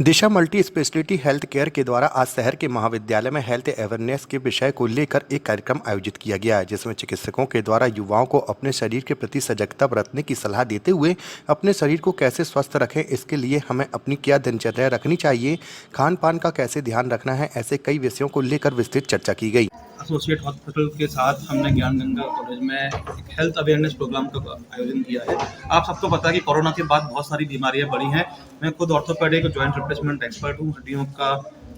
दिशा multi speciality health care के द्वारा आज शहर के महाविद्यालय में हेल्थ अवेयरनेस के विषय को लेकर एक कार्यक्रम आयोजित किया गया, जिसमें चिकित्सकों के द्वारा युवाओं को अपने शरीर के प्रति सजगता बरतने की सलाह देते हुए अपने शरीर को कैसे स्वस्थ रखें, इसके लिए हमें अपनी क्या दिनचर्या रखनी चाहिए, खान पान का कैसे ध्यान रखना है, ऐसे कई विषयों को लेकर विस्तृत चर्चा की गई। एसोसिएट हॉस्पिटल के साथ हमने ज्ञान गंगा कॉलेज में एक हेल्थ अवेयरनेस प्रोग्राम का आयोजन किया है। आप सबको पता है कि कोरोना के बाद बहुत सारी बीमारियां बढ़ी हैं। मैं खुद ऑर्थोपेडिक जॉइंट रिप्लेसमेंट एक्सपर्ट हूँ, हड्डियों का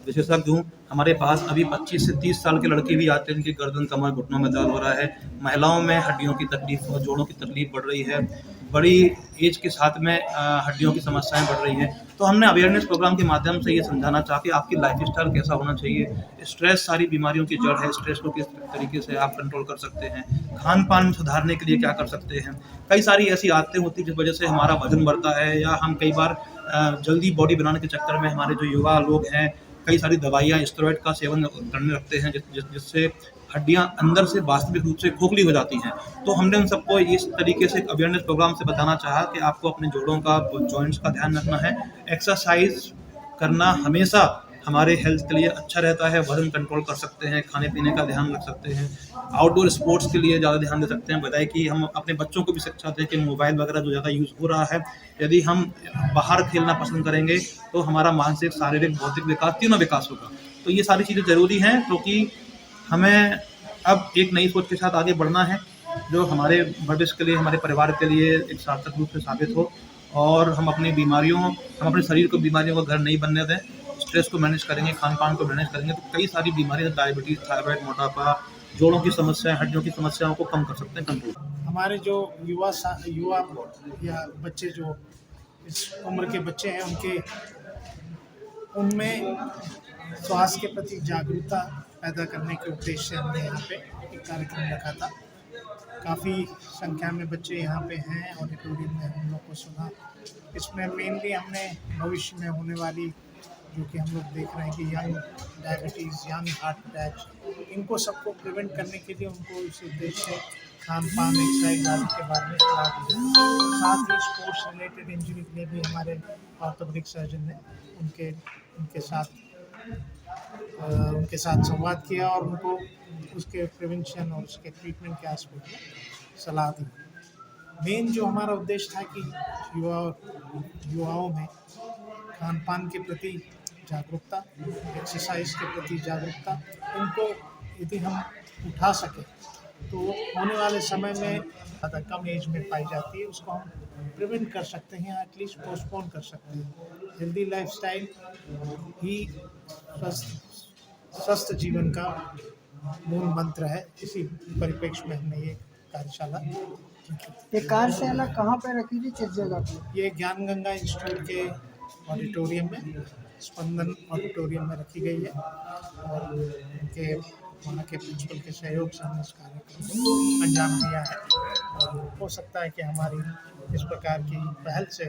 विशेषज्ञ हूँ। हमारे पास अभी 25 से 30 साल के लड़के भी आते हैं जिनकी गर्दन, कमर, घुटनों में दर्द हो रहा है। महिलाओं में हड्डियों की तकलीफ और जोड़ों की तकलीफ बढ़ रही है। बड़ी एज के साथ में हड्डियों की समस्याएं बढ़ रही हैं। तो हमने अवेयरनेस प्रोग्राम के माध्यम से ये समझाना चाहा कि आपकी लाइफस्टाइल कैसा होना चाहिए। स्ट्रेस सारी बीमारियों की जड़ है। स्ट्रेस को किस तरीके से आप कंट्रोल कर सकते हैं, खान पान सुधारने के लिए क्या कर सकते हैं। कई सारी ऐसी आदतें होती हैं जिस वजह से हमारा वजन बढ़ता है, या हम कई बार जल्दी बॉडी बनाने के चक्कर में हमारे जो युवा लोग हैं कई सारी दवाइयाँ स्टेरॉइड का सेवन करने लगते हैं, जिससे हड्डियां अंदर से वास्तविक रूप से खोखली हो जाती हैं। तो हमने उन सबको इस तरीके से एक अवेयरनेस प्रोग्राम से बताना चाहा कि आपको अपने जोड़ों का, जॉइंट्स का ध्यान रखना है। एक्सरसाइज करना हमेशा हमारे हेल्थ के लिए अच्छा रहता है। वजन कंट्रोल कर सकते हैं, खाने पीने का ध्यान रख सकते हैं, आउटडोर स्पोर्ट्स के लिए ज़्यादा ध्यान दे सकते हैं। बताए कि हम अपने बच्चों को भी शिक्षा दें कि मोबाइल वगैरह जो ज़्यादा यूज़ हो रहा है, यदि हम बाहर खेलना पसंद करेंगे तो हमारा मानसिक, शारीरिक, भौतिक विकास, तीनों विकास होगा। तो ये सारी चीज़ें ज़रूरी हैं, क्योंकि हमें अब एक नई सोच के साथ आगे बढ़ना है जो हमारे भविष्य के लिए, हमारे परिवार के लिए एक सार्थक रूप से साबित हो, और हम अपने शरीर को बीमारियों का घर नहीं बनने दें। स्ट्रेस को मैनेज करेंगे, खान पान को मैनेज करेंगे तो कई सारी बीमारियां, डायबिटीज़, थायराइड, मोटापा, जोड़ों की समस्याएं, हड्डियों की समस्याओं को कम कर सकते हैं, कंट्रोल। हमारे जो युवा या बच्चे, जो इस उम्र के बच्चे हैं, उनमें स्वास्थ्य के प्रति जागरूकता पैदा करने के उद्देश्य से हमने यहाँ पे एक कार्यक्रम रखा था। काफ़ी संख्या में बच्चे यहाँ पे हैं, ऑडिटोरियम में हम लोग को सुना। इसमें मेनली हमने भविष्य में होने वाली, जो कि हम लोग देख रहे हैं कि young diabetes, young heart attack, इनको सबको प्रिवेंट करने के लिए उनको इस उद्देश्य से खान पान, एक्सरसाइज आदि के बारे में सलाह दी है। साथ ही स्पोर्ट्स रिलेटेड इंजरी के लिए भी हमारे ऑर्थोपेडिक सर्जन ने उनके साथ संवाद किया और उनको उसके प्रिवेंशन और उसके ट्रीटमेंट के एस्पेक्ट में सलाह दी। मेन जो हमारा उद्देश्य था कि युवाओं में खान पान के प्रति जागरूकता, एक्सरसाइज के प्रति जागरूकता, इनको यदि हम उठा सकें तो होने वाले समय में ज़्यादा कम एज में पाई जाती है, उसको हम प्रिवेंट कर सकते हैं, एटलीस्ट पोस्टपोन कर सकते हैं। हेल्दी लाइफस्टाइल ही स्वस्थ जीवन का मूल मंत्र है। इसी परिप्रेक्ष्य में हमने ये कार्यशाला ये कार्यशाला कहाँ पे रखी थी, किस जगह पे? ये ज्ञान गंगा इंस्टीट्यूट के ऑडिटोरियम में, स्पंदन ऑडिटोरियम में रखी गई है, और उनके वहाँ के प्रिंसिपल के सहयोग से हमने इस कार्यक्रम को अंजाम दिया है। और हो सकता है कि हमारी इस प्रकार की पहल से